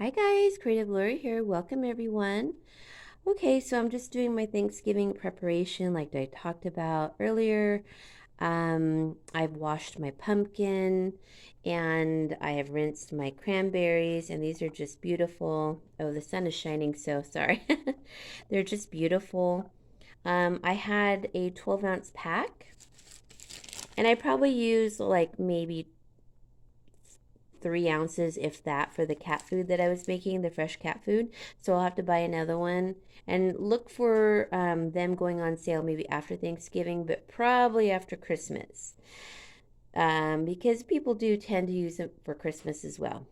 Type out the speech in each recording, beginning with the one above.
Hi guys, Creative Lori here. Welcome everyone. Okay, so I'm just doing my Thanksgiving preparation like I talked about earlier. I've washed my pumpkin and I have rinsed my cranberries, and these are just beautiful. Oh, the sun is shining, so sorry. They're just beautiful. I had a 12-ounce pack, and I probably used like maybe 3 ounces, if that, for the cat food that I was making, the fresh cat food. So I'll have to buy another one and look for them going on sale maybe after Thanksgiving, but probably after Christmas, because people do tend to use it for Christmas as well.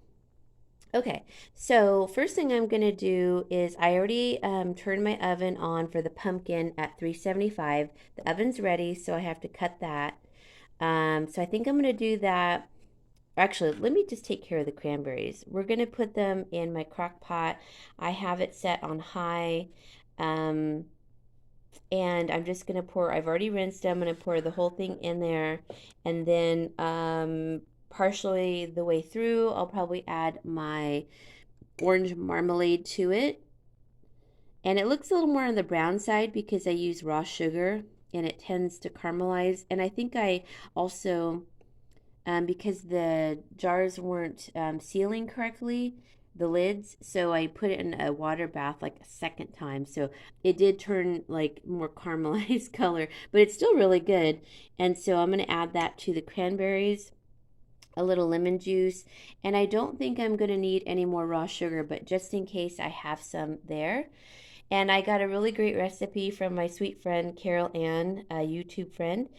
Okay, so first thing I'm going to do is I already turned my oven on for the pumpkin at 375. The oven's ready, so I have to cut that. So I think I'm going to do that. Actually, let me just take care of the cranberries. We're going to put them in my crock pot. I have it set on high. Um, and I'm just going to pour, I've already rinsed them. I'm going to pour the whole thing in there. And then partially the way through, I'll probably add my orange marmalade to it. And it looks a little more on the brown side because I use raw sugar and it tends to caramelize. And I think I also because the jars weren't sealing correctly, the lids. So I put it in a water bath like a second time. So it did turn like more caramelized color, but it's still really good. And so I'm going to add that to the cranberries, a little lemon juice, and I don't think I'm going to need any more raw sugar, but just in case I have some there. And I got a really great recipe from my sweet friend Carol Ann, a YouTube friend.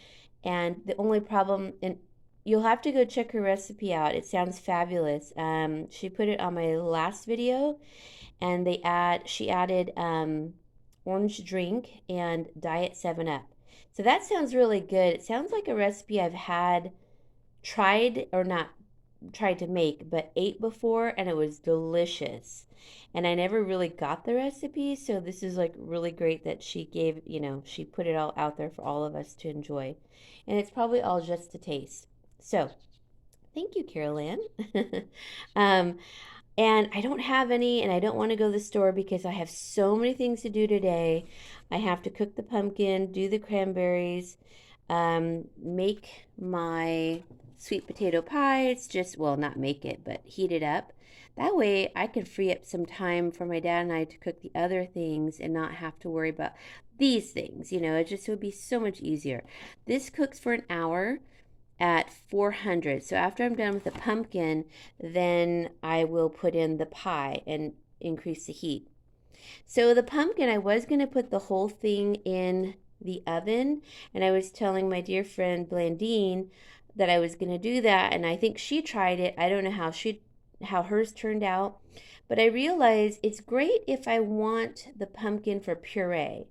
And the only problem, and you'll have to go check her recipe out. It sounds fabulous. She put it on my last video, and she added orange drink and diet 7 Up. So that sounds really good. It sounds like a recipe I've had tried or not tried to make, but ate before, and it was delicious. And I never really got the recipe, so this is like really great that she gave, she put it all out there for all of us to enjoy. And it's probably all just to taste. So, thank you, Carol Ann. um, and I don't have any, and I don't want to go to the store because I have so many things to do today. I have to cook the pumpkin, do the cranberries, make my sweet potato pie. It's just, well, not make it, but heat it up. That way I can free up some time for my dad and I to cook the other things and not have to worry about these things. It would be so much easier. This cooks for an hour at 400. So after I'm done with the pumpkin, then I will put in the pie and increase the heat. So the pumpkin, I was going to put the whole thing in the oven, and I was telling my dear friend Blandine that I was going to do that, and I think she tried it. I don't know how hers turned out, but I realized it's great if I want the pumpkin for puree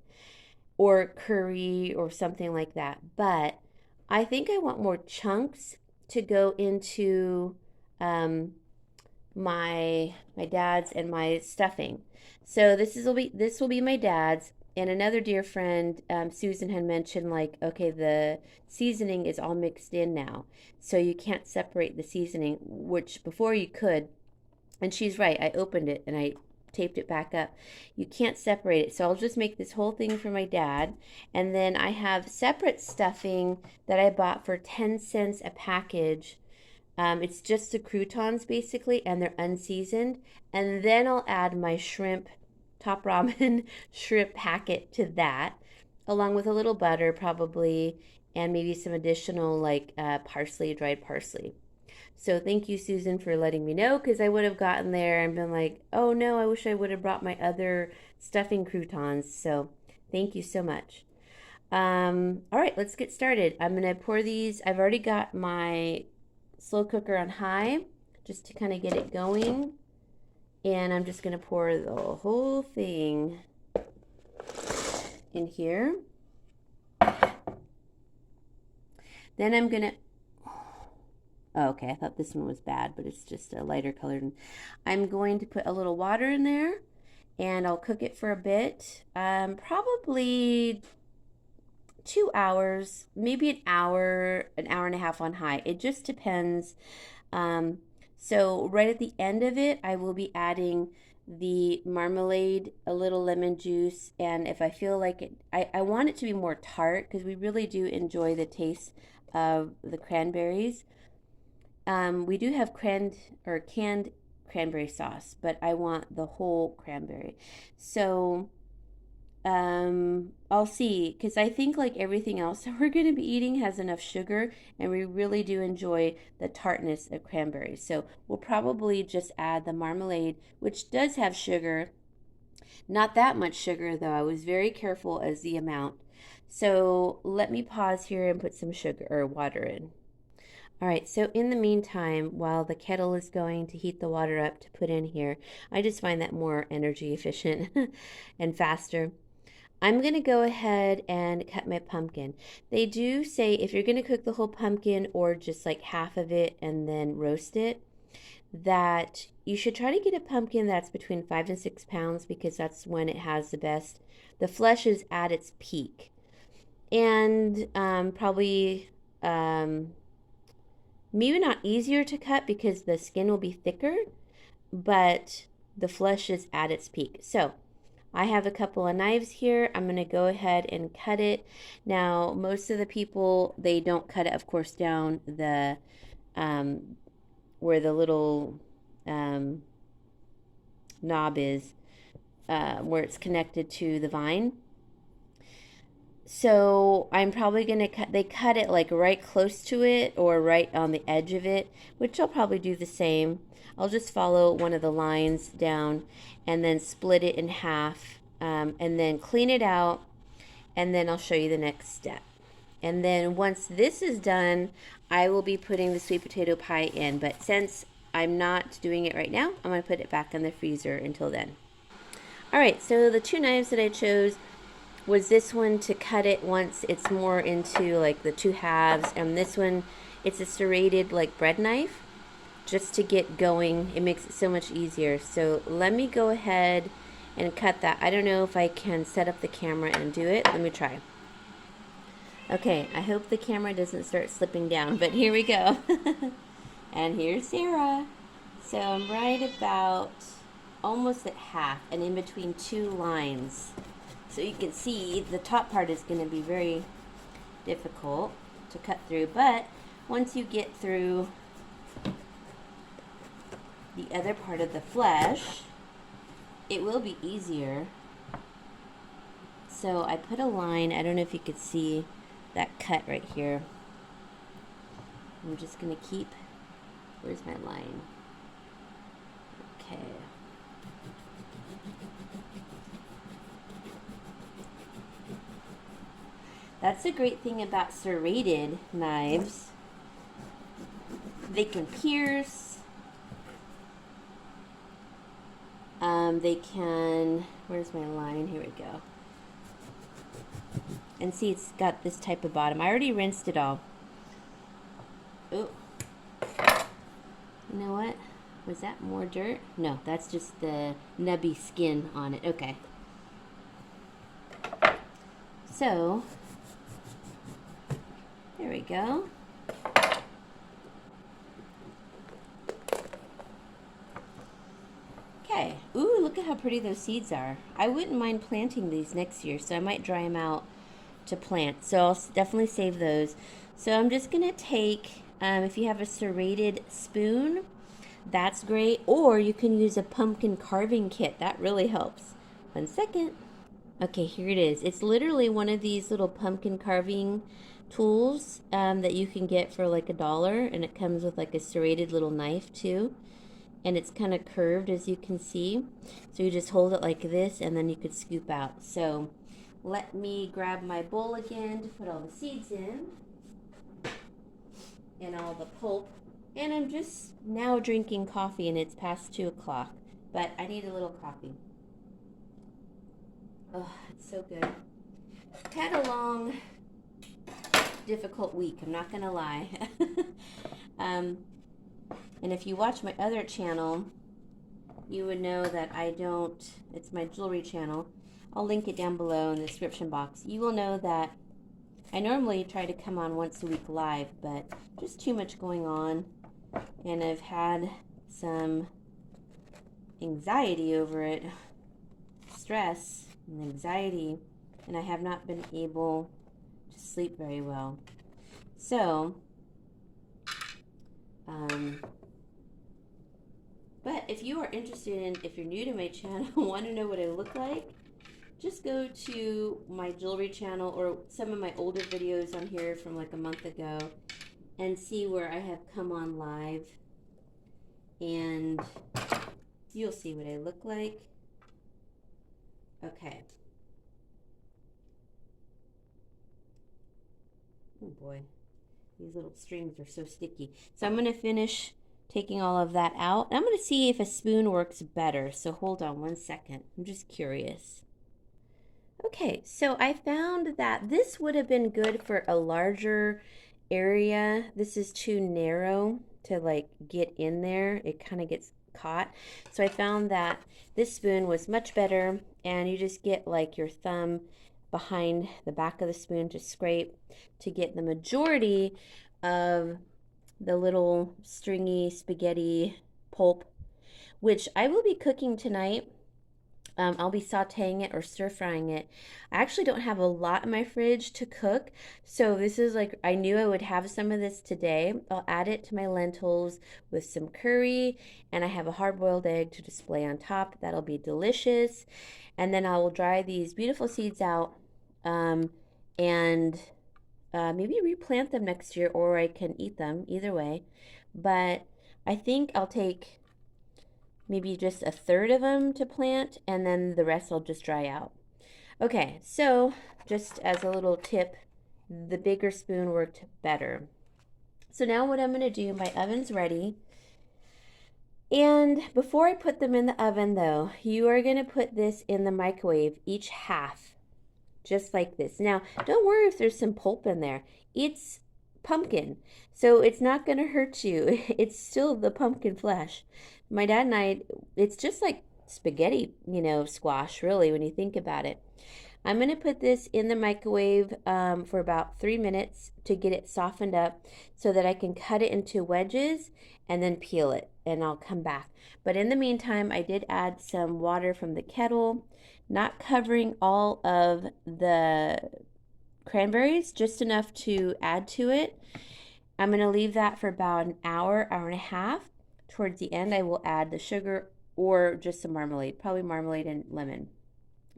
or curry or something like that. But I think I want more chunks to go into um, my dad's and my stuffing. So this will be my dad's. And another dear friend, Susan, had mentioned like, okay, the seasoning is all mixed in now, so you can't separate the seasoning, which before you could. And she's right. I opened it and I taped it back up. You can't separate it. So I'll just make this whole thing for my dad. And then I have separate stuffing that I bought for 10 cents a package. It's just the croutons basically, and they're unseasoned. And then I'll add my shrimp, top ramen shrimp packet to that, along with a little butter probably, and maybe some additional like parsley, dried parsley. So thank you, Susan, for letting me know, because I would have gotten there and been like, oh no, I wish I would have brought my other stuffing croutons. So thank you so much. All right, let's get started. I'm going to pour these. I've already got my slow cooker on high just to kind of get it going. And I'm just going to pour the whole thing in here. Then I'm going to Oh, okay, I thought this one was bad, but it's just a lighter colored. I'm going to put a little water in there, and I'll cook it for a bit, probably 2 hours, maybe an hour and a half on high. It just depends. Um, So right at the end of it, I will be adding the marmalade, a little lemon juice, and if I feel like it, I want it to be more tart because we really do enjoy the taste of the cranberries. We do have canned cranberry sauce, but I want the whole cranberry. So I'll see, because I think like everything else that we're going to be eating has enough sugar, and we really do enjoy the tartness of cranberries. So we'll probably just add the marmalade, which does have sugar. Not that much sugar though. I was very careful as the amount. So let me pause here and put some sugar or water in. All right, so in the meantime, while the kettle is going to heat the water up to put in here, I just find that more energy efficient and faster. I'm going to go ahead and cut my pumpkin. They do say if you're going to cook the whole pumpkin or just like half of it and then roast it, that you should try to get a pumpkin that's between 5 and 6 pounds, because that's when it has the flesh is at its peak. And probably maybe not easier to cut because the skin will be thicker, but the flesh is at its peak. So I have a couple of knives here. I'm going to go ahead and cut it. Now, most of the people, they don't cut it, of course, down the where the little knob is, where it's connected to the vine. So I'm probably going to they cut it like right close to it or right on the edge of it, which I'll probably do the same. I'll just follow one of the lines down and then split it in half, and then clean it out, and then I'll show you the next step. And then once this is done, I will be putting the sweet potato pie in, but since I'm not doing it right now, I'm going to put it back in the freezer until then. All right, so the two knives that I chose was this one to cut it once it's more into like the two halves, and this one, it's a serrated like bread knife, just to get going. It makes it so much easier. So let me go ahead and cut that. I don't know if I can set up the camera and do it. Let me try. Okay, I hope the camera doesn't start slipping down, but here we go. And here's Sarah. So I'm right about almost at half and in between two lines. So you can see the top part is going to be very difficult to cut through, but once you get through the other part of the flesh, it will be easier. So I put a line, I don't know if you could see that cut right here. I'm just going to keep, where's my line? Okay. That's the great thing about serrated knives. They can pierce. They can, where's my line? Here we go. And see, it's got this type of bottom. I already rinsed it all. Oh. You know what? Was that more dirt? No, that's just the nubby skin on it. Okay. So, there we go. Okay. Ooh, look at how pretty those seeds are. I wouldn't mind planting these next year, so I might dry them out to plant. So I'll definitely save those. So I'm just going to take, if you have a serrated spoon, that's great. Or you can use a pumpkin carving kit. That really helps. 1 second. Okay, here it is. It's literally one of these little pumpkin carving tools that you can get for like $1, and it comes with like a serrated little knife too, and it's kind of curved, as you can see. So you just hold it like this, and then you could scoop out. So let me grab my bowl again to put all the seeds in and all the pulp. And I'm just now drinking coffee, and it's past 2 o'clock, but I need a little coffee. Oh, it's so good. Had a long, difficult week, I'm not gonna lie. And if you watch my other channel, you would know that I don't, it's my jewelry channel. I'll link it down below in the description box. You will know that I normally try to come on once a week live, but just too much going on. And I've had some anxiety over it, stress and anxiety, and I have not been able to sleep very well. So, but if you are interested in, if you're new to my channel, want to know what I look like, just go to my jewelry channel or some of my older videos on here from like a month ago and see where I have come on live, and you'll see what I look like. Okay. Oh boy, these little strings are so sticky. So I'm going to finish taking all of that out. I'm going to see if a spoon works better. So hold on one second. I'm just curious. Okay, so I found that this would have been good for a larger area. This is too narrow to like get in there. It kind of gets caught. So I found that this spoon was much better, and you just get like your thumb behind the back of the spoon to scrape to get the majority of the little stringy spaghetti pulp, which I will be cooking tonight. I'll be sauteing it or stir frying it. I actually don't have a lot in my fridge to cook, so this is like, I knew I would have some of this today. I'll add it to my lentils with some curry, and I have a hard-boiled egg to display on top. That'll be delicious. And then I will dry these beautiful seeds out, and maybe replant them next year, or I can eat them, either way. But I think I'll take maybe just a third of them to plant, and then the rest will just dry out. Okay, so just as a little tip, the bigger spoon worked better. So now what I'm going to do, my oven's ready. And before I put them in the oven though, you are going to put this in the microwave, each half, just like this. Now, don't worry if there's some pulp in there. It's pumpkin, so it's not going to hurt you. It's still the pumpkin flesh. My dad and I, it's just like spaghetti, squash, really, when you think about it. I'm going to put this in the microwave for about 3 minutes to get it softened up so that I can cut it into wedges and then peel it, and I'll come back. But in the meantime, I did add some water from the kettle, not covering all of the cranberries, just enough to add to it. I'm going to leave that for about an hour, hour and a half. Towards the end, I will add the sugar or just some marmalade, probably marmalade and lemon.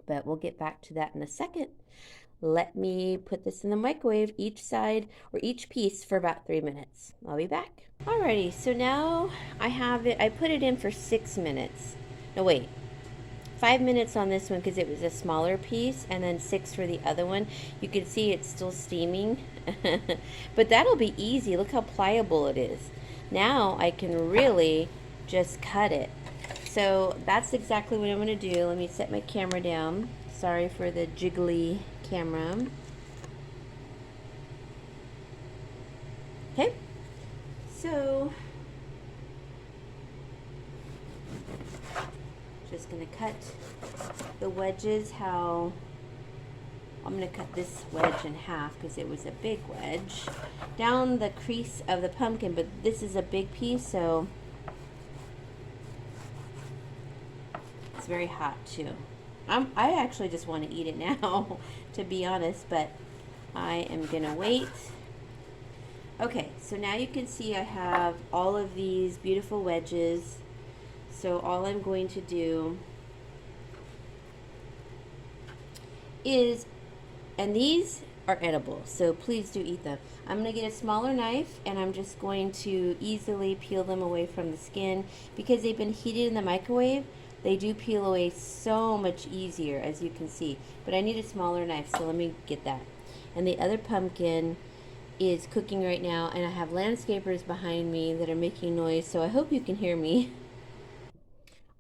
But we'll get back to that in a second. Let me put this in the microwave, each side or each piece, for about 3 minutes. I'll be back. Alrighty, so now I have it, I put it in for 6 minutes. No, wait. 5 minutes on this one because it was a smaller piece, and then 6 for the other one. You can see it's still steaming. But that'll be easy. Look how pliable it is. Now I can really just cut it. So that's exactly what I'm going to do. Let me set my camera down. Sorry for the jiggly camera. Okay, so just going to cut the wedges how I'm going to cut this wedge in half because it was a big wedge down the crease of the pumpkin, but this is a big piece, so it's very hot too. I actually just want to eat it now, to be honest, but I am going to wait. Okay, so now you can see I have all of these beautiful wedges. So all I'm going to do is, and these are edible, so please do eat them. I'm going to get a smaller knife, and I'm just going to easily peel them away from the skin. Because they've been heated in the microwave, they do peel away so much easier, as you can see. But I need a smaller knife, so let me get that. And the other pumpkin is cooking right now, and I have landscapers behind me that are making noise, so I hope you can hear me.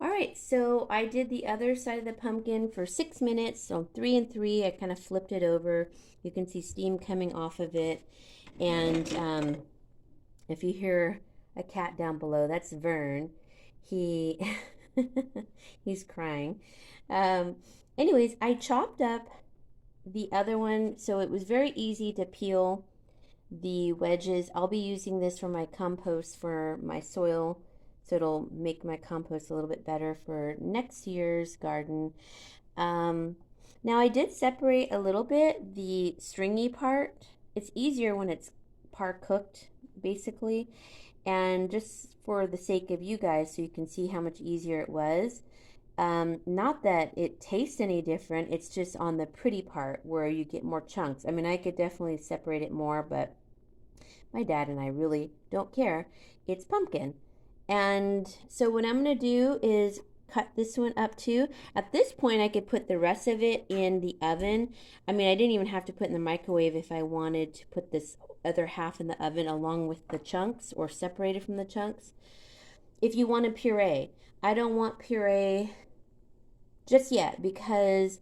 Alright, so I did the other side of the pumpkin for 6 minutes, so 3 and 3. I kind of flipped it over. You can see steam coming off of it. And if you hear a cat down below, that's Vern. He's crying. Anyways, I chopped up the other one, so it was very easy to peel the wedges. I'll be using this for my compost for my soil so it'll make my compost a little bit better for next year's garden. Now I did separate a little bit the stringy part. It's easier when it's par cooked, basically. And just for the sake of you guys, so you can see how much easier it was. Not that it tastes any different, it's just on the pretty part where you get more chunks. I mean, I could definitely separate it more, but my dad and I really don't care. It's pumpkin. And so what I'm going to do is cut this one up too. At this point, I could put the rest of it in the oven. I mean, I didn't even have to put it in the microwave if I wanted to put this other half in the oven along with the chunks or separated from the chunks. If you want a puree, I don't want puree just yet because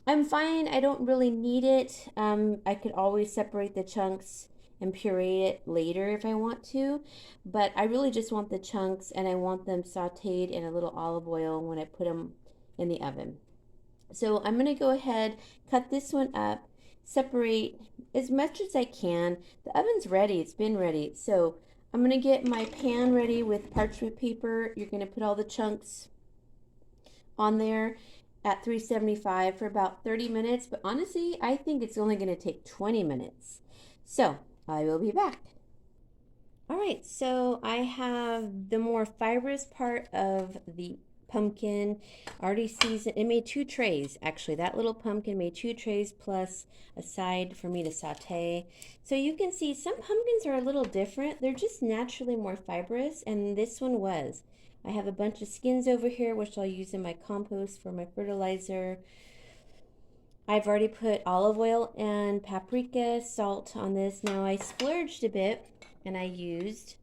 I'm fine. I don't really need it. I could always separate the chunks and puree it later if I want to, but I really just want the chunks and I want them sauteed in a little olive oil when I put them in the oven. So I'm gonna go ahead, cut this one up, separate as much as I can. The oven's ready, it's been ready. So I'm gonna get my pan ready with parchment paper. You're gonna put all the chunks on there at 375 for about 30 minutes, but honestly, I think it's only gonna take 20 minutes. So I will be back. All right, so I have the more fibrous part of the pumpkin already seasoned. It made 2 trays, actually. That little pumpkin made 2 trays plus a side for me to saute. So you can see some pumpkins are a little different. They're just naturally more fibrous, and this one was. I have a bunch of skins over here, which I'll use in my compost for my fertilizer. I've already put olive oil and paprika, salt on this. Now I splurged a bit and I used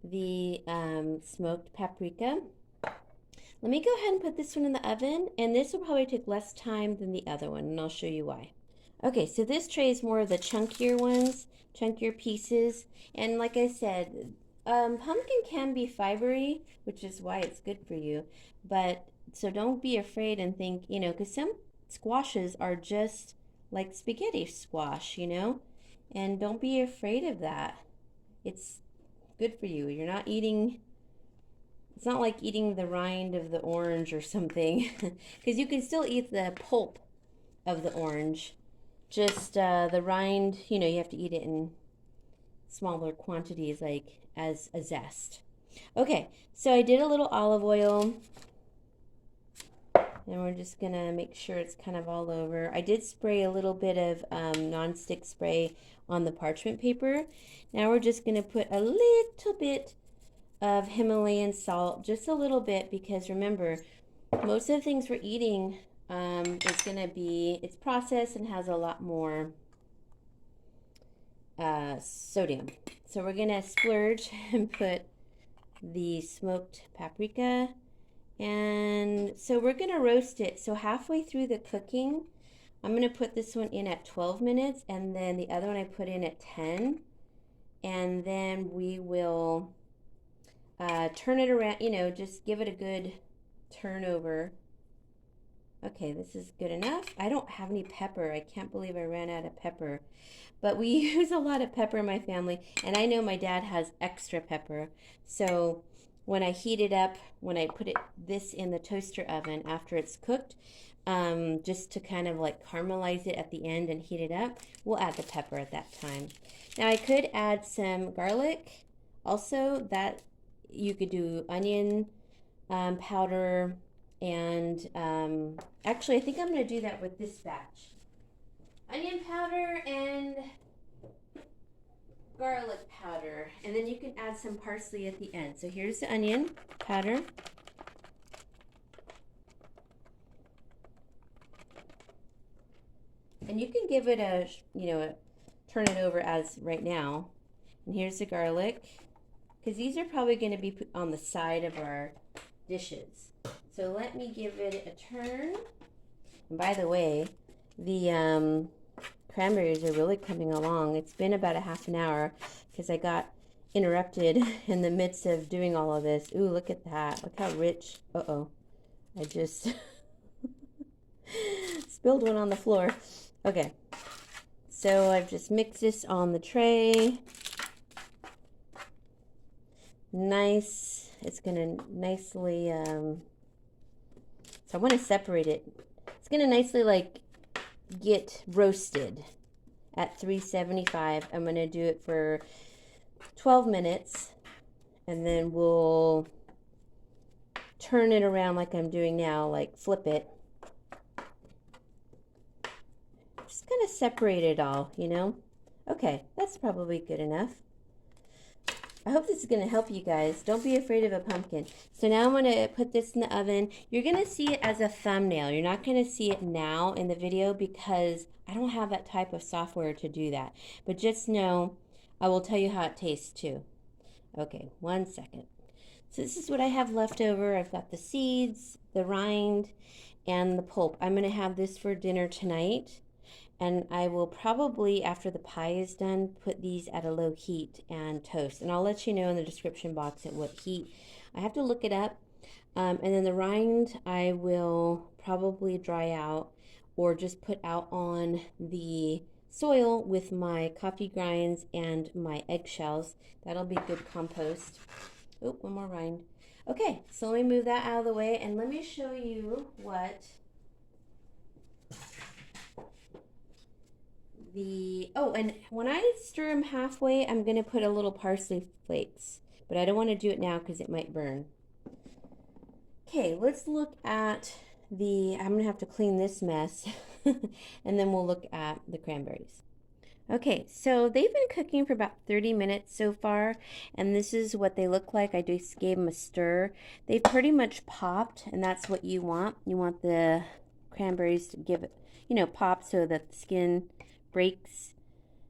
the smoked paprika. Let me go ahead and put this one in the oven, and this will probably take less time than the other one, and I'll show you why. Okay, so this tray is more of the chunkier ones, chunkier pieces, and like I said, pumpkin can be fibery, which is why it's good for you, but so don't be afraid and think, you know, because some squashes are just like spaghetti squash, you know, and don't be afraid of that. It's good for you. You're not eating, it's not like eating the rind of the orange or something, because you can still eat the pulp of the orange, just the rind, you know, you have to eat it in smaller quantities, like as a zest. Okay, so I did a little olive oil. And we're just gonna make sure it's kind of all over. I did spray a little bit of non-stick spray on the parchment paper. Now we're just gonna put a little bit of Himalayan salt, just a little bit, because remember, most of the things we're eating is gonna be, it's processed and has a lot more sodium. So we're gonna splurge and put the smoked paprika. And so we're going to roast it. So halfway through the cooking, I'm going to put this one in at 12 minutes, and then the other one I put in at 10. And then we will turn it around, you know, just give it a good turnover. Okay, this is good enough. I don't have any pepper. I can't believe I ran out of pepper. But we use a lot of pepper in my family, and I know my dad has extra pepper. So when I heat it up, when I put this in the toaster oven after it's cooked, just to kind of like caramelize it at the end and heat it up, we'll add the pepper at that time. Now I could add some garlic also. That you could do onion powder, and actually I think I'm going to do that with this batch. Onion powder and garlic powder, and then you can add some parsley at the end. So here's the onion powder. And you can give it a, you know, turn it over as right now. And here's the garlic, because these are probably going to be put on the side of our dishes. So let me give it a turn. And by the way, the cranberries are really coming along. It's been about a half an hour because I got interrupted in the midst of doing all of this. Ooh, look at that. Look how rich. Uh-oh. I just spilled one on the floor. Okay. So I've just mixed this on the tray. Nice it's going to nicely, so I want to separate it. It's going to nicely like get roasted at 375. I'm going to do it for 12 minutes and then we'll turn it around like I'm doing now, like flip it. Just kind of separate it all, you know? Okay, that's probably good enough. I hope this is going to help you guys. Don't be afraid of a pumpkin. So now I'm going to put this in the oven. You're going to see it as a thumbnail. You're not going to see it now in the video because I don't have that type of software to do that. But just know, I will tell you how it tastes too. Okay, 1 second. So this is what I have left over. I've got the seeds, the rind, and the pulp. I'm going to have this for dinner tonight. And I will probably, after the pie is done, put these at a low heat and toast. And I'll let you know in the description box at what heat. I have to look it up. And then the rind I will probably dry out or just put out on the soil with my coffee grinds and my eggshells. That'll be good compost. Oh, one more rind. Okay, so let me move that out of the way and let me show you what and when I stir them halfway, I'm going to put a little parsley flakes. But I don't want to do it now because it might burn. Okay, let's look at I'm going to have to clean this mess. And then we'll look at the cranberries. Okay, so they've been cooking for about 30 minutes so far, and this is what they look like. I just gave them a stir. They've pretty much popped, and that's what you want. You want the cranberries to give it, pop so that the skin breaks.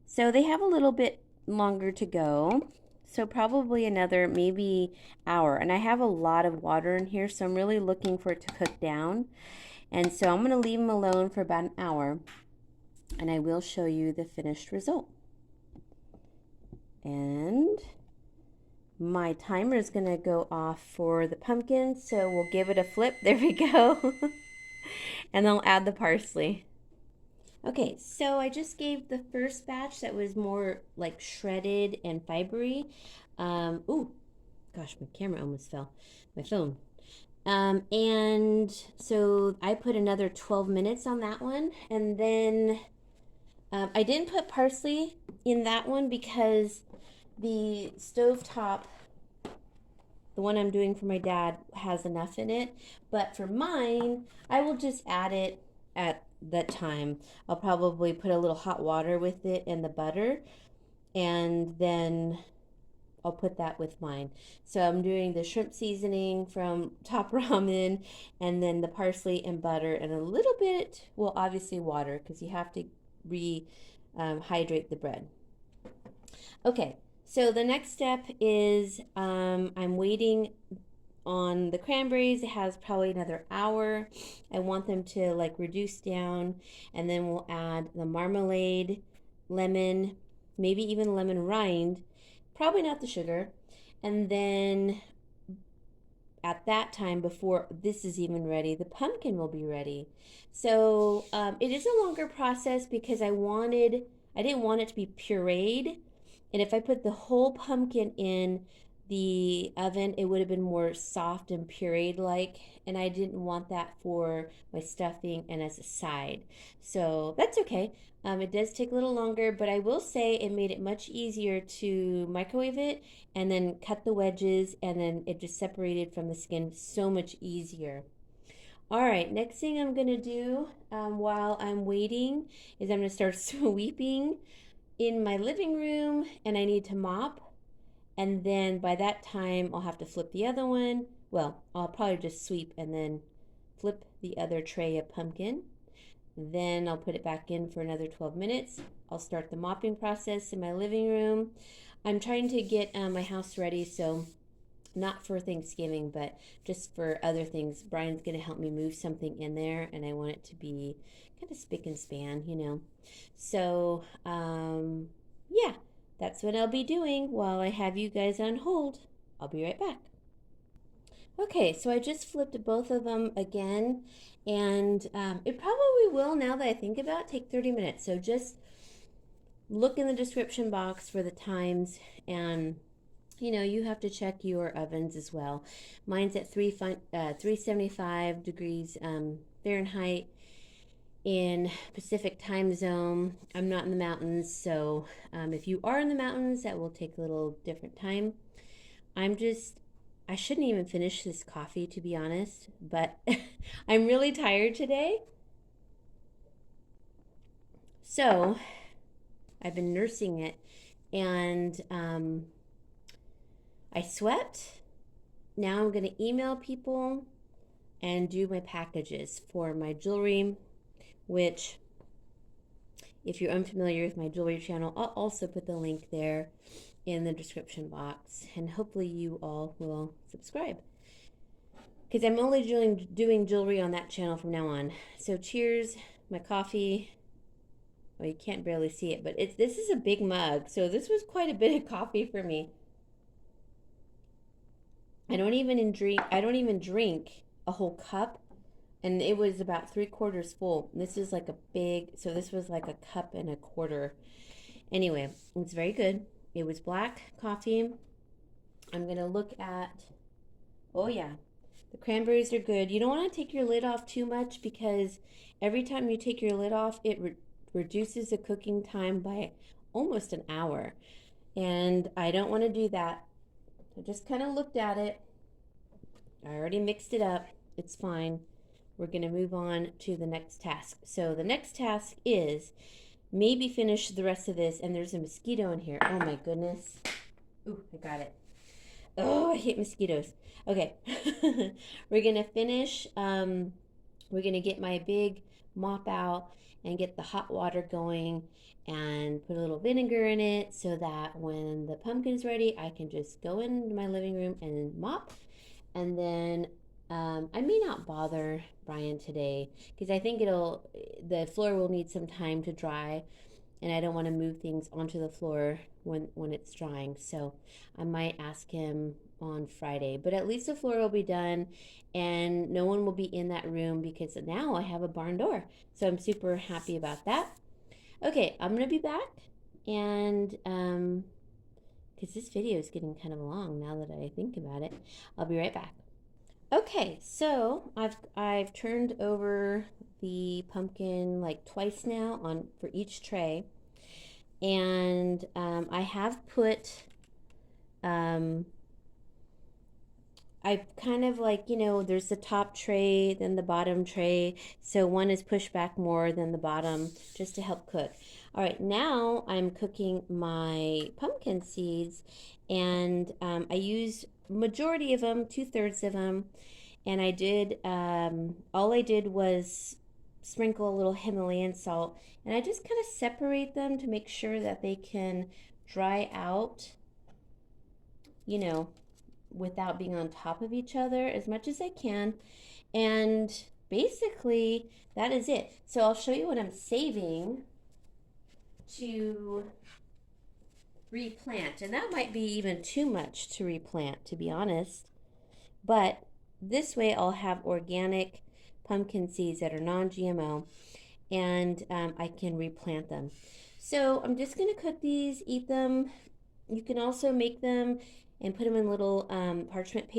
So they have a little bit longer to go. So probably another maybe hour. And I have a lot of water in here, so I'm really looking for it to cook down. And so I'm going to leave them alone for about an hour. And I will show you the finished result. And my timer is going to go off for the pumpkin. So we'll give it a flip. There we go. And I'll add the parsley. Okay, so I just gave the first batch that was more like shredded and fibery. Ooh, gosh, my camera almost fell. My phone. And so I put another 12 minutes on that one. And then I didn't put parsley in that one because the stovetop, the one I'm doing for my dad, has enough in it. But for mine, I will just add it at that time. I'll probably put a little hot water with it and the butter, and then I'll put that with mine. So I'm doing the shrimp seasoning from Top Ramen, and then the parsley and butter and a little bit, well, obviously water, because you have to hydrate the bread. Okay, so the next step is I'm waiting on the cranberries. It has probably another hour. I want them to like reduce down, and then we'll add the marmalade, lemon, maybe even lemon rind, probably not the sugar, and then at that time, before this is even ready, the pumpkin will be ready. So it is a longer process because I didn't want it to be pureed, and if I put the whole pumpkin in the oven, it would have been more soft and pureed like, and I didn't want that for my stuffing and as a side. So that's okay. It does take a little longer, but I will say it made it much easier to microwave it and then cut the wedges, and then it just separated from the skin so much easier. All right, next thing I'm gonna do while I'm waiting is I'm gonna start sweeping in my living room, and I need to mop. And then by that time, I'll have to flip the other one. Well, I'll probably just sweep and then flip the other tray of pumpkin. Then I'll put it back in for another 12 minutes. I'll start the mopping process in my living room. I'm trying to get my house ready, so not for Thanksgiving, but just for other things. Brian's going to help me move something in there, and I want it to be kind of spick and span, So, yeah. That's what I'll be doing while I have you guys on hold. I'll be right back. Okay, so I just flipped both of them again, and it probably will, now that I think about it, take 30 minutes. So just look in the description box for the times, and you have to check your ovens as well. Mine's at 375 degrees Fahrenheit in Pacific time zone. I'm not in the mountains, so if you are in the mountains, that will take a little different time. I shouldn't even finish this coffee, to be honest, but I'm really tired today. So I've been nursing it, and I swept. Now I'm going to email people and do my packages for my jewelry, which, if you're unfamiliar with my jewelry channel, I'll also put the link there in the description box, and hopefully you all will subscribe, because I'm only doing jewelry on that channel from now on. So cheers, my coffee. Well, you can't barely see it, but this is a big mug, so this was quite a bit of coffee for me. I don't even drink a whole cup, and it was about 3/4 full. This is like so this was like a cup and a quarter. Anyway, it's very good. It was black coffee. I'm gonna look at, oh yeah, the cranberries are good. You don't want to take your lid off too much, because every time you take your lid off, it reduces the cooking time by almost an hour. And I don't want to do that. I just kind of looked at it. I already mixed it up. It's fine. We're going to move on to the next task. So the next task is maybe finish the rest of this. And there's a mosquito in here. Oh my goodness. Ooh, I got it. Oh, I hate mosquitoes. Okay. We're going to finish. We're going to get my big mop out and get the hot water going and put a little vinegar in it, so that when the pumpkin's ready, I can just go into my living room and mop. And then I may not bother Brian today, because I think the floor will need some time to dry, and I don't want to move things onto the floor when it's drying. So I might ask him on Friday, but at least the floor will be done and no one will be in that room, because now I have a barn door. So I'm super happy about that. Okay, I'm gonna be back, and because this video is getting kind of long now that I think about it, I'll be right back. Okay, so I've turned over the pumpkin like twice now for each tray, and I have put I kind of like, there's the top tray, then the bottom tray. So one is pushed back more than the bottom, just to help cook. All right, now I'm cooking my pumpkin seeds, and I used majority of them, 2/3 of them. And all I did was sprinkle a little Himalayan salt, and I just kind of separate them to make sure that they can dry out, you know, without being on top of each other as much as I can. And basically that is it. So I'll show you what I'm saving to replant, and that might be even too much to replant, to be honest, but this way I'll have organic pumpkin seeds that are non-GMO, and I can replant them. So I'm just going to cook these, eat them. You can also make them and put them in little parchment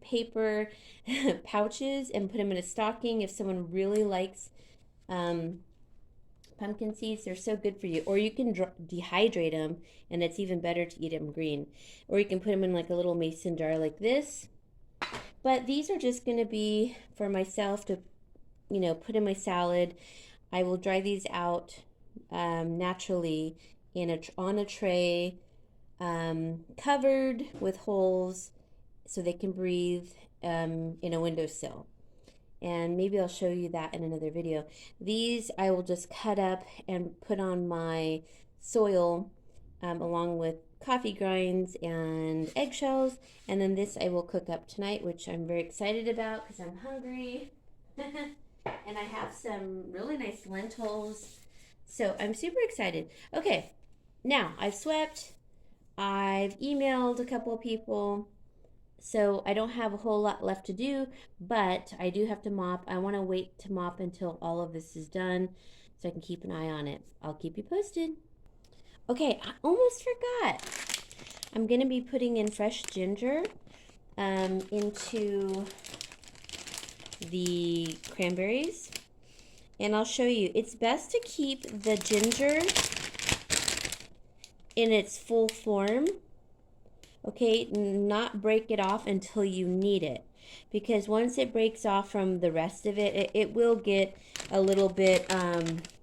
paper pouches, and put them in a stocking if someone really likes pumpkin seeds. They're so good for you. Or you can dehydrate them, and it's even better to eat them green. Or you can put them in like a little mason jar like this. But these are just going to be for myself to, put in my salad. I will dry these out naturally on a tray, covered with holes so they can breathe, in a windowsill. And maybe I'll show you that in another video. These I will just cut up and put on my soil, along with coffee grinds and eggshells. And then this I will cook up tonight, which I'm very excited about because I'm hungry. And I have some really nice lentils. So I'm super excited. Okay, now I've swept. I've emailed a couple of people. So I don't have a whole lot left to do, but I do have to mop. I want to wait to mop until all of this is done so I can keep an eye on it. I'll keep you posted. Okay, I almost forgot. I'm going to be putting in fresh ginger into the cranberries. And I'll show you. It's best to keep the ginger in its full form. Okay, not break it off until you need it. Because once it breaks off from the rest of it, it will get a little bit,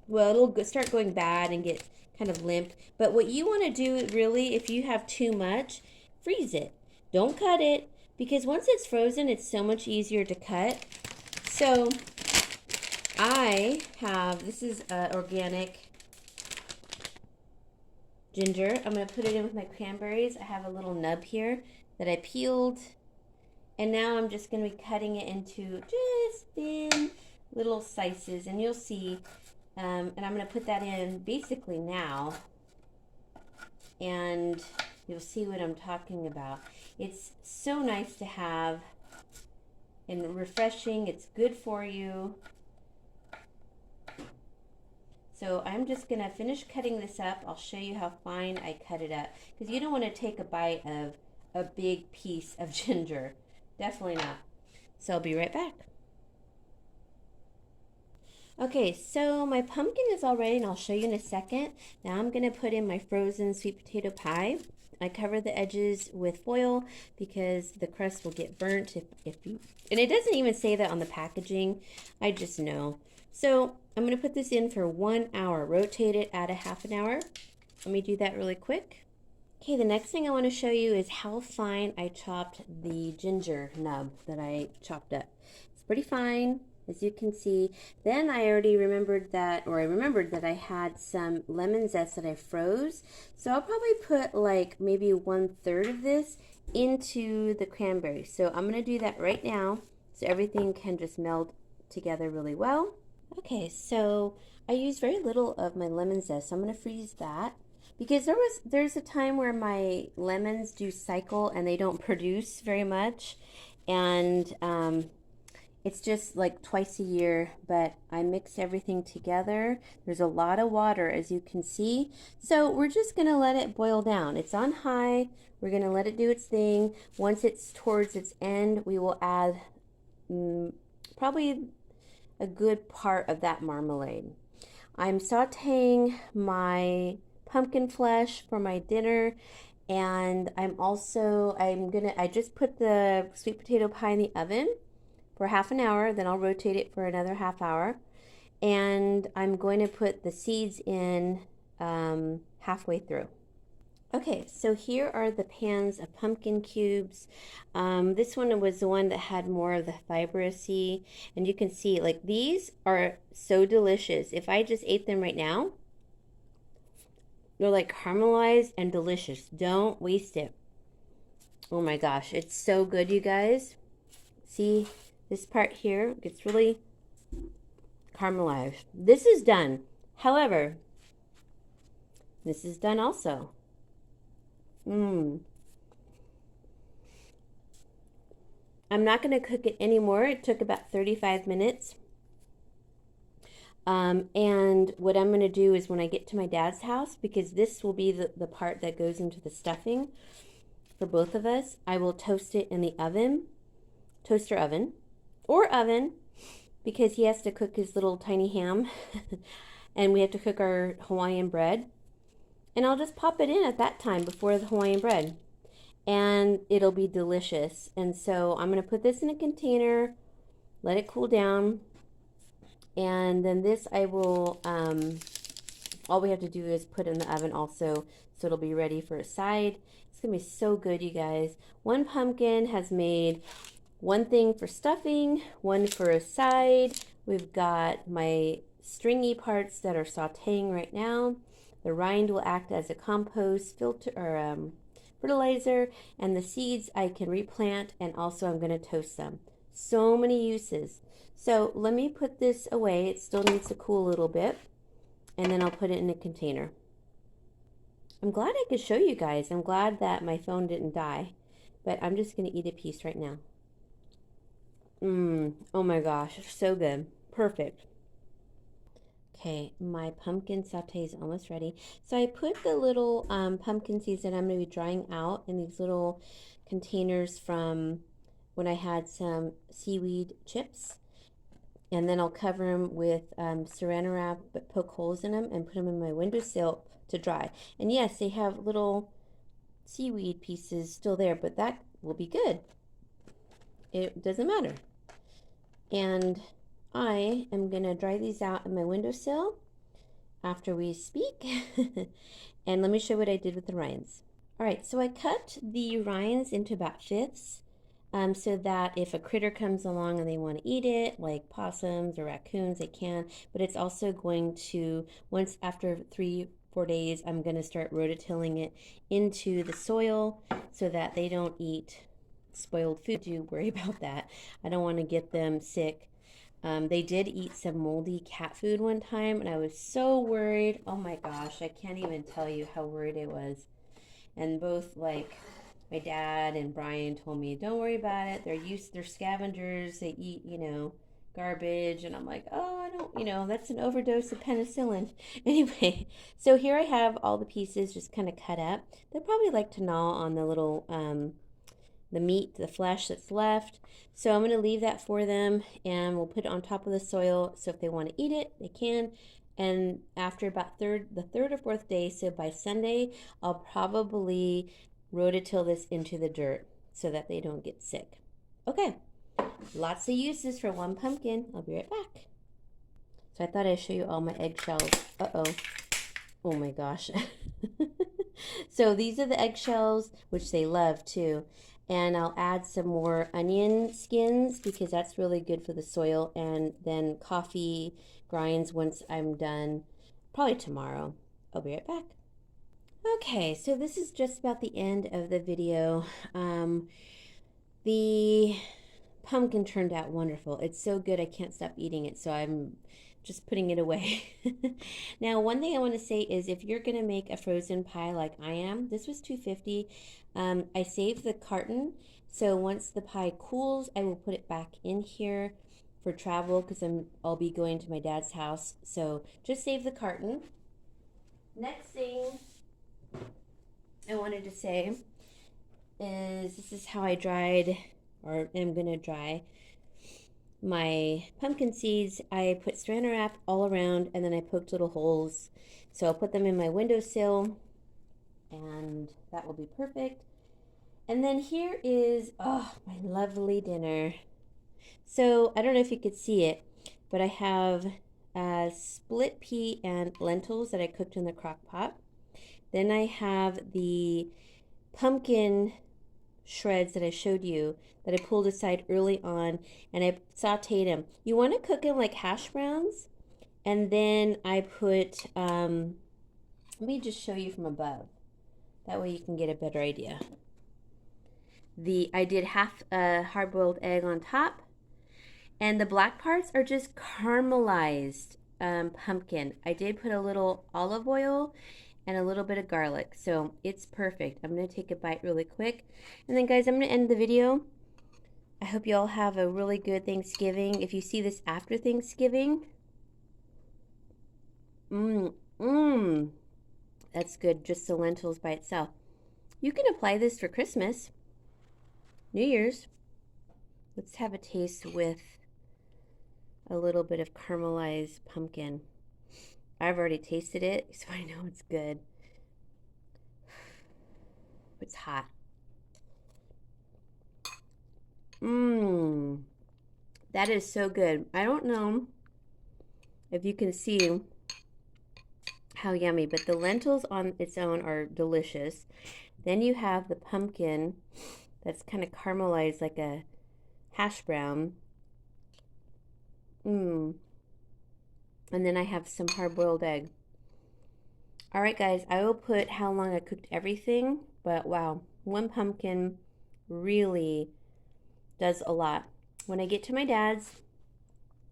well, it'll start going bad and get kind of limp. But what you want to do really, if you have too much, freeze it. Don't cut it, because once it's frozen, it's so much easier to cut. So I have, this is organic ginger. I'm going to put it in with my cranberries. I have a little nub here that I peeled. And now I'm just going to be cutting it into just thin little slices. And you'll see, and I'm going to put that in basically now. And you'll see what I'm talking about. It's so nice to have and refreshing. It's good for you. So I'm just going to finish cutting this up. I'll show you how fine I cut it up. Because you don't want to take a bite of a big piece of ginger. Definitely not. So I'll be right back. Okay, so my pumpkin is all ready and I'll show you in a second. Now I'm going to put in my frozen sweet potato pie. I cover the edges with foil because the crust will get burnt if you, and it doesn't even say that on the packaging. I just know. So I'm going to put this in for 1 hour. Rotate it at a half an hour. Let me do that really quick. Okay, the next thing I want to show you is how fine I chopped the ginger nub that I chopped up. It's pretty fine, as you can see. Then I already remembered that, or I remembered that I had some lemon zest that I froze. So I'll probably put like maybe 1/3 of this into the cranberry. So I'm going to do that right now so everything can just meld together really well. Okay, so I used very little of my lemon zest, so I'm going to freeze that. Because there's a time where my lemons do cycle and they don't produce very much. And it's just like twice a year, but I mix everything together. There's a lot of water, as you can see. So we're just going to let it boil down. It's on high. We're going to let it do its thing. Once it's towards its end, we will add probably a good part of that marmalade. I'm sauteing my pumpkin flesh for my dinner, and I just put the sweet potato pie in the oven for half an hour, then I'll rotate it for another half hour, and I'm going to put the seeds in halfway through. Okay, so here are the pans of pumpkin cubes. This one was the one that had more of the fibrousy, and you can see like these are so delicious. If I just ate them right now, they're like caramelized and delicious. Don't waste it. Oh my gosh, it's so good, you guys. See this part here gets really caramelized. This is done. However, this is done also. I'm not going to cook it anymore. It took about 35 minutes. And what I'm going to do is when I get to my dad's house, because this will be the part that goes into the stuffing for both of us, I will toast it in the oven, toaster oven, or oven, because he has to cook his little tiny ham, and we have to cook our Hawaiian bread. And I'll just pop it in at that time before the Hawaiian bread. And it'll be delicious. And so I'm going to put this in a container, let it cool down. And then this I will, all we have to do is put in the oven also. So it'll be ready for a side. It's going to be so good, you guys. One pumpkin has made one thing for stuffing, one for a side. We've got my stringy parts that are sauteing right now. The rind will act as a compost filter or fertilizer, and the seeds I can replant, and also I'm going to toast them. So many uses. So let me put this away. It still needs to cool a little bit, and then I'll put it in a container. I'm glad I could show you guys. I'm glad that my phone didn't die, but I'm just going to eat a piece right now. Oh my gosh, so good. Perfect. Okay, my pumpkin saute is almost ready. So I put the little pumpkin seeds that I'm going to be drying out in these little containers from when I had some seaweed chips. And then I'll cover them with saran wrap, but poke holes in them and put them in my windowsill to dry. And yes, they have little seaweed pieces still there, but that will be good. It doesn't matter. And I am going to dry these out in my windowsill after we speak. And let me show you what I did with the rinds. All right, so I cut the rinds into about fifths so that if a critter comes along and they want to eat it, like possums or raccoons, they can. But it's also going to, once after 3-4 days, I'm going to start rototilling it into the soil so that they don't eat spoiled food. Do worry about that. I don't want to get them sick. They did eat some moldy cat food one time, and I was so worried. Oh my gosh, I can't even tell you how worried I was. And both like my dad and Brian told me, don't worry about it. They're scavengers. They eat, garbage. And I'm like, oh, I don't, that's an overdose of penicillin. Anyway, so here I have all the pieces just kind of cut up. They'll probably like to gnaw on the little, the meat, the flesh that's left. So I'm going to leave that for them and we'll put it on top of the soil. So if they want to eat it, they can. And after about the third or fourth day, so by Sunday, I'll probably rototill this into the dirt so that they don't get sick. Okay, lots of uses for one pumpkin. I'll be right back. So I thought I'd show you all my eggshells. Uh-oh. Oh my gosh. So these are the eggshells, which they love too. And I'll add some more onion skins because that's really good for the soil. And then coffee grinds once I'm done, probably tomorrow. I'll be right back. Okay, so this is just about the end of the video. The pumpkin turned out wonderful. It's so good I can't stop eating it, so I'm just putting it away. Now, one thing I want to say is if you're going to make a frozen pie like I am, this was $2.50. I saved the carton, so once the pie cools, I will put it back in here for travel because I'll be going to my dad's house. So just save the carton. Next thing I wanted to say is this is how I dried or am going to dry my pumpkin seeds. I put saran wrap all around and then I poked little holes. So I'll put them in my windowsill and that will be perfect. And then here is, oh, my lovely dinner. So I don't know if you could see it, but I have split pea and lentils that I cooked in the crock pot. Then I have the pumpkin shreds that I showed you that I pulled aside early on and I sauteed them. You want to cook them like hash browns, and then I put let me just show you from above, that way you can get a better idea. I did half a hard-boiled egg on top, and the black parts are just caramelized pumpkin. I did put a little olive oil and a little bit of garlic, so it's perfect. I'm going to take a bite really quick, and then guys, I'm going to end the video. I hope you all have a really good Thanksgiving. If you see this after Thanksgiving, that's good, just the lentils by itself. You can apply this for Christmas, New Year's. Let's have a taste with a little bit of caramelized pumpkin. I've already tasted it, so I know it's good. It's hot. That is so good. I don't know if you can see how yummy, but the lentils on its own are delicious. Then you have the pumpkin that's kind of caramelized like a hash brown. And then I have some hard-boiled egg. All right, guys, I will put how long I cooked everything, but wow, one pumpkin really does a lot. When I get to my dad's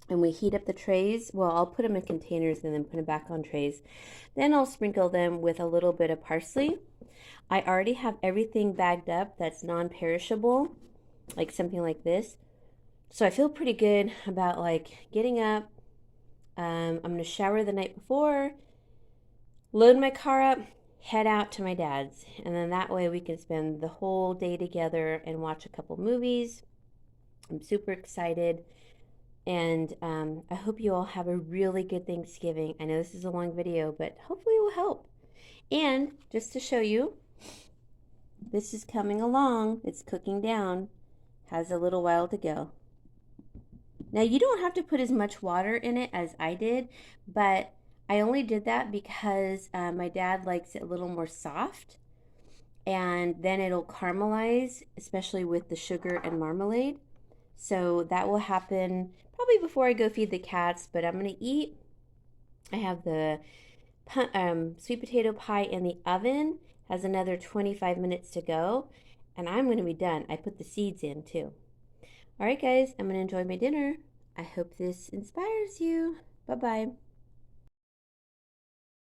and we heat up the trays, well, I'll put them in containers and then put them back on trays. Then I'll sprinkle them with a little bit of parsley. I already have everything bagged up that's non-perishable, like something like this. So I feel pretty good about like getting up, I'm going to shower the night before, load my car up, head out to my dad's. And then that way we can spend the whole day together and watch a couple movies. I'm super excited. And I hope you all have a really good Thanksgiving. I know this is a long video, but hopefully it will help. And just to show you, this is coming along. It's cooking down. Has a little while to go. Now you don't have to put as much water in it as I did, but I only did that because my dad likes it a little more soft, and then it'll caramelize, especially with the sugar and marmalade. So that will happen probably before I go feed the cats, but I'm going to eat. I have the sweet potato pie in the oven. Has another 25 minutes to go, and I'm going to be done. I put the seeds in too. All right, guys, I'm going to enjoy my dinner. I hope this inspires you. Bye-bye.